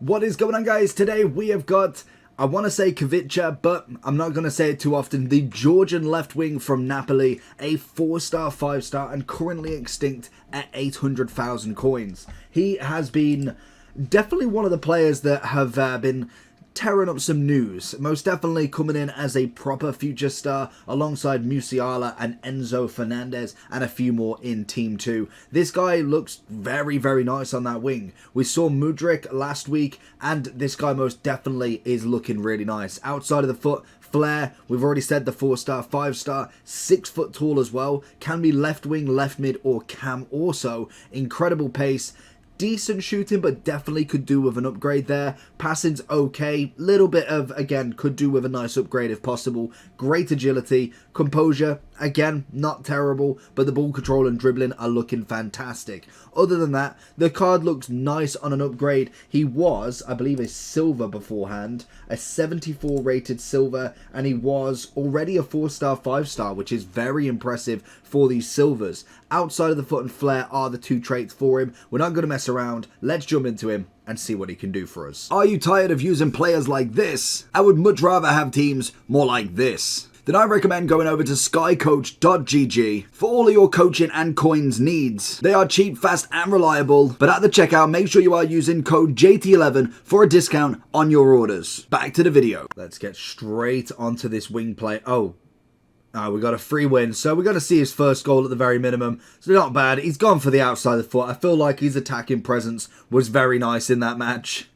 What is going on, guys? Today we have got, I want to say Kvaratskhelia, but I'm not going to say it too often, the Georgian left wing from Napoli, a 4-star, 5-star, and currently extinct at 800,000 coins. He has been definitely one of the players that have been tearing up some news, most definitely coming in as a proper future star alongside Musiala and Enzo Fernandez and a few more in Team 2. This guy looks very, very nice on that wing. We saw Mudryk last week and this guy most definitely is looking really nice. Outside of the foot, Flair, we've already said the 4-star, 5-star, 6 foot tall as well. Can be left wing, left mid or cam also. Incredible pace. Decent shooting, but definitely could do with an upgrade there. Passing's okay. Little bit of, again, could do with a nice upgrade if possible. Great agility. Composure, again, not terrible, but the ball control and dribbling are looking fantastic. Other than that, the card looks nice on an upgrade. He was, I believe, a silver beforehand. A 74 rated silver, and he was already a 4-star, 5-star, which is very impressive for these silvers. Outside of the foot and flair are the 2 traits for him. We're not going to mess around. Let's jump into him and see what he can do for us. Are you tired of using players like this? I would much rather have teams more like this. Then I recommend going over to skycoach.gg for all of your coaching and coins needs. They are cheap, fast and reliable, but at the checkout make sure you are using code JT11 for a discount on your orders. Back to the video. Let's get straight onto this wing play. We got a free win, so we're going to see his first goal at the very minimum. So not bad. He's gone for the outside of the foot. I feel like his attacking presence was very nice in that match.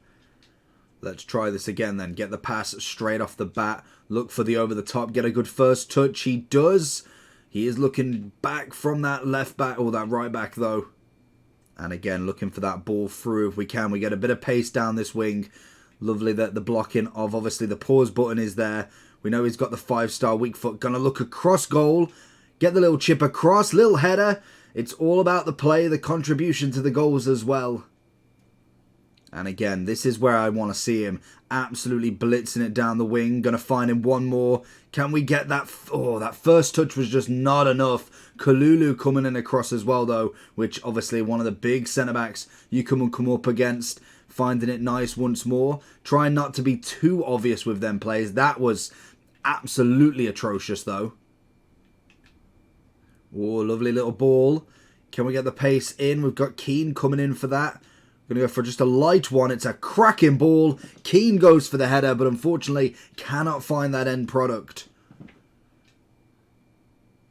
Let's try this again then. Get the pass straight off the bat. Look for the over the top. Get a good first touch. He does. He is looking back from that left back, or that right back though. And again, looking for that ball through if we can. We get a bit of pace down this wing. Lovely that the blocking of obviously the pause button is there. We know he's got the 5-star weak foot. Gonna look across goal. Get the little chip across. Little header. It's all about the play, the contribution to the goals as well. And again, this is where I want to see him. Absolutely blitzing it down the wing. Gonna find him one more. Can we get that? Oh, that first touch was just not enough. Kalulu coming in across as well though. Which obviously one of the big centre-backs you come up against. Finding it nice once more. Trying not to be too obvious with them plays. That was absolutely atrocious though. Oh, lovely little ball. Can we get the pace in? We've got Keane coming in for that. We're going to go for just a light one. It's a cracking ball. Keane goes for the header, but unfortunately cannot find that end product.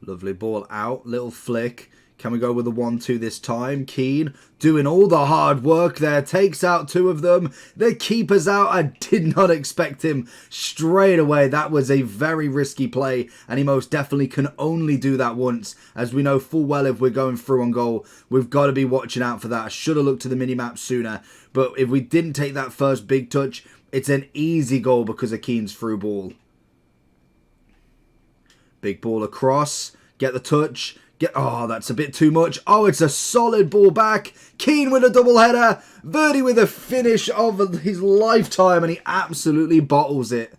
Lovely ball out. Little flick. Can we go with the 1-2 this time? Keane doing all the hard work there. Takes out 2 of them. The keeper's out. I did not expect him straight away. That was a very risky play. And he most definitely can only do that once. As we know full well if we're going through on goal, we've got to be watching out for that. I should have looked to the mini-map sooner. But if we didn't take that first big touch, it's an easy goal because of Keane's through ball. Big ball across. Get the touch. Oh, that's a bit too much. Oh, it's a solid ball back. Keane with a double header. Verdi with a finish of his lifetime, and he absolutely bottles it.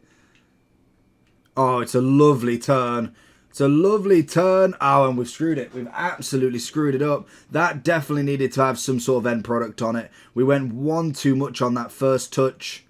Oh, it's a lovely turn. It's a lovely turn. Oh, and we've screwed it. We've absolutely screwed it up. That definitely needed to have some sort of end product on it. We went one too much on that first touch.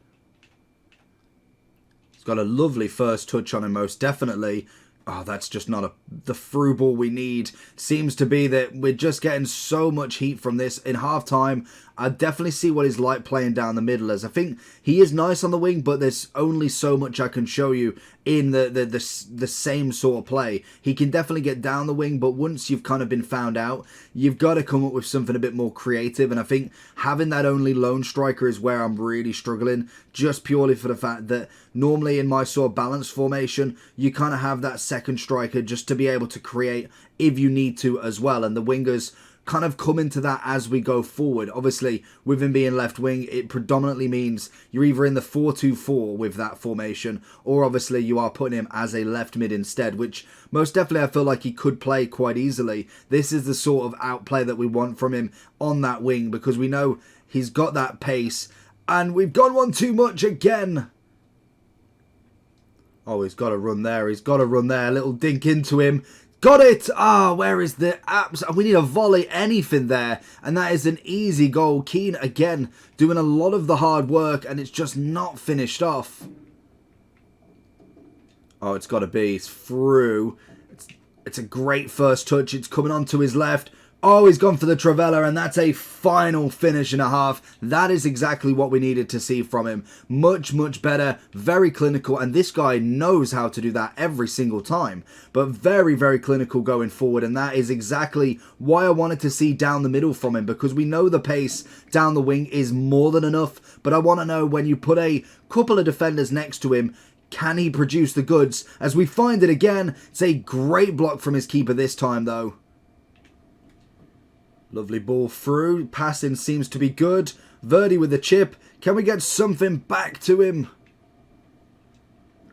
He's got a lovely first touch on him, most definitely. Oh, that's just not the through ball we need. Seems to be that we're just getting so much heat from this. In half-time, I definitely see what he's like playing down the middle as. I think he is nice on the wing, but there's only so much I can show you in the same sort of play. He can definitely get down the wing, but once you've kind of been found out, you've got to come up with something a bit more creative. And I think having that only lone striker is where I'm really struggling, just purely for the fact that normally in my sort of balanced formation, you kind of have that second striker just to be able to create if you need to as well. And the wingers kind of come into that as we go forward. Obviously, with him being left wing, it predominantly means you're either in the 4-2-4 with that formation, or obviously you are putting him as a left mid instead, which most definitely I feel like he could play quite easily. This is the sort of outplay that we want from him on that wing, because we know he's got that pace, and we've gone one too much again. Oh, he's got to run there. He's got to run there. A little dink into him. Got it! Ah, where is the apps? We need a volley, anything there. And that is an easy goal. Keane, again, doing a lot of the hard work, and it's just not finished off. Oh, it's got to be. It's through. It's a great first touch. It's coming onto his left. Oh, he's gone for the Travella, and that's a final finish and a half. That is exactly what we needed to see from him. Much, much better. Very clinical, and this guy knows how to do that every single time. But very, very clinical going forward, and that is exactly why I wanted to see down the middle from him, because we know the pace down the wing is more than enough. But I want to know, when you put a couple of defenders next to him, can he produce the goods? As we find it again, it's a great block from his keeper this time, though. Lovely ball through. Passing seems to be good. Verdi with the chip. Can we get something back to him?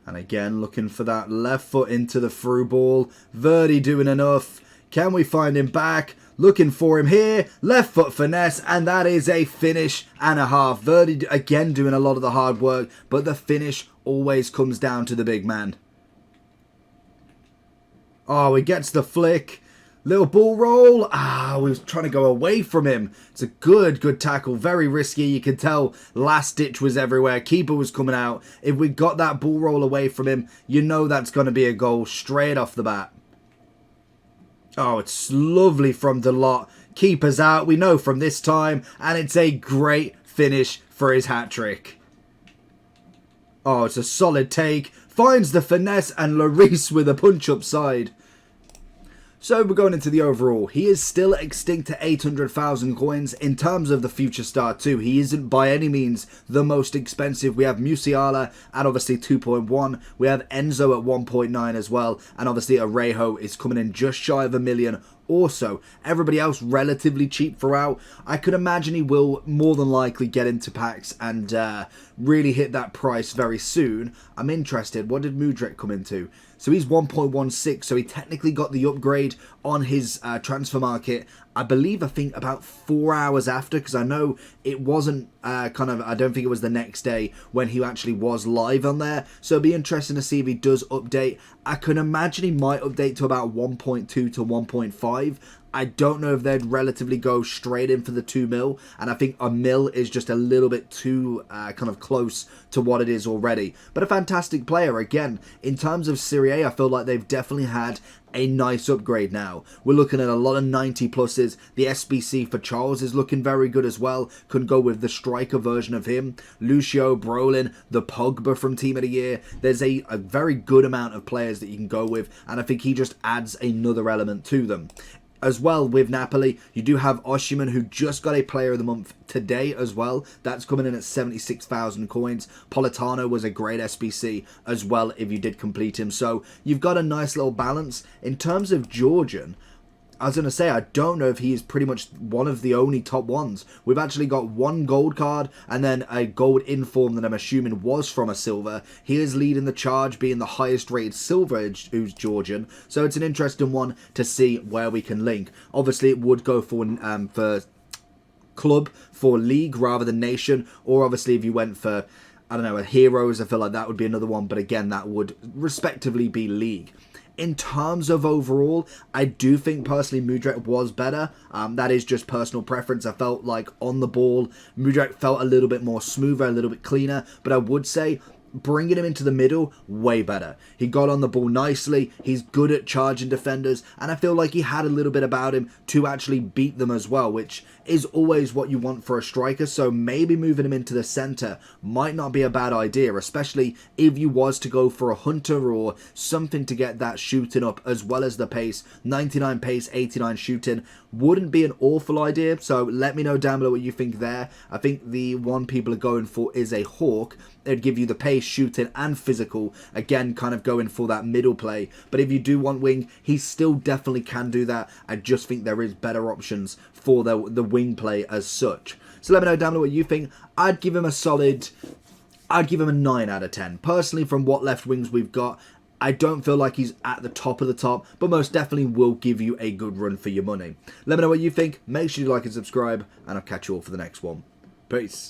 And again, looking for that left foot into the through ball. Verdi doing enough. Can we find him back? Looking for him here. Left foot finesse. And that is a finish and a half. Verdi again doing a lot of the hard work. But the finish always comes down to the big man. Oh, he gets the flick. Little ball roll. Ah, we was trying to go away from him. It's a good tackle. Very risky. You can tell last ditch was everywhere. Keeper was coming out. If we got that ball roll away from him, you know that's going to be a goal straight off the bat. Oh, it's lovely from Delot. Keeper's out. We know from this time. And it's a great finish for his hat-trick. Oh, it's a solid take. Finds the finesse, and Lloris with a punch up side. So we're going into the overall. He is still extinct to 800,000 coins. In terms of the future star too, he isn't by any means the most expensive. We have Musiala at obviously 2.1. We have Enzo at 1.9 as well. And obviously Arejo is coming in just shy of $1 million. Also, everybody else relatively cheap throughout. I could imagine he will more than likely get into packs and really hit that price very soon. I'm interested. What did Mudryk come into? So he's 1.16, so he technically got the upgrade on his transfer market, I think about 4 hours after, because I know it wasn't I don't think it was the next day when he actually was live on there. So it'll be interesting to see if he does update. I can imagine he might update to about 1.2 to 1.5. I don't know if they'd relatively go straight in for the 2 mil, and I think a mil is just a little bit too close to what it is already. But a fantastic player. Again, in terms of Serie A, I feel like they've definitely had a nice upgrade now. We're looking at a lot of 90 pluses. The SBC for Charles is looking very good as well. Could go with the striker version of him. Lucio, Brolin, the Pogba from Team of the Year. There's a very good amount of players that you can go with, and I think he just adds another element to them. As well, with Napoli, you do have Osimhen, who just got a Player of the Month today as well. That's coming in at 76,000 coins. Politano was a great SBC as well if you did complete him. So you've got a nice little balance. In terms of Georgian, I was going to say, I don't know if he is pretty much one of the only top ones. We've actually got one gold card and then a gold inform that I'm assuming was from a silver. He is leading the charge, being the highest rated silver who's Georgian. So it's an interesting one to see where we can link. Obviously, it would go for club, for league rather than nation. Or obviously, if you went for, I don't know, a heroes, I feel like that would be another one. But again, that would respectively be league. In terms of overall, I do think personally Mudryk was better. That is just personal preference. I felt like on the ball, Mudryk felt a little bit more smoother, a little bit cleaner. But I would say bringing him into the middle, way better. He got on the ball nicely. He's good at charging defenders. And I feel like he had a little bit about him to actually beat them as well, which is always what you want for a striker. So maybe moving him into the centre might not be a bad idea, especially if you was to go for a hunter or something to get that shooting up as well as the pace. 99 pace, 89 shooting wouldn't be an awful idea. So let me know down below what you think there. I think the one people are going for is a Hawk. It'd give you the pace, shooting and physical. Again, kind of going for that middle play. But if you do want wing, he still definitely can do that. I just think there is better options for the wing play as such. So let me know down below what you think. I'd give him a 9 out of 10. Personally, from what left wings we've got, I don't feel like he's at the top of the top, but most definitely will give you a good run for your money. Let me know what you think. Make sure you like and subscribe, and I'll catch you all for the next one. Peace.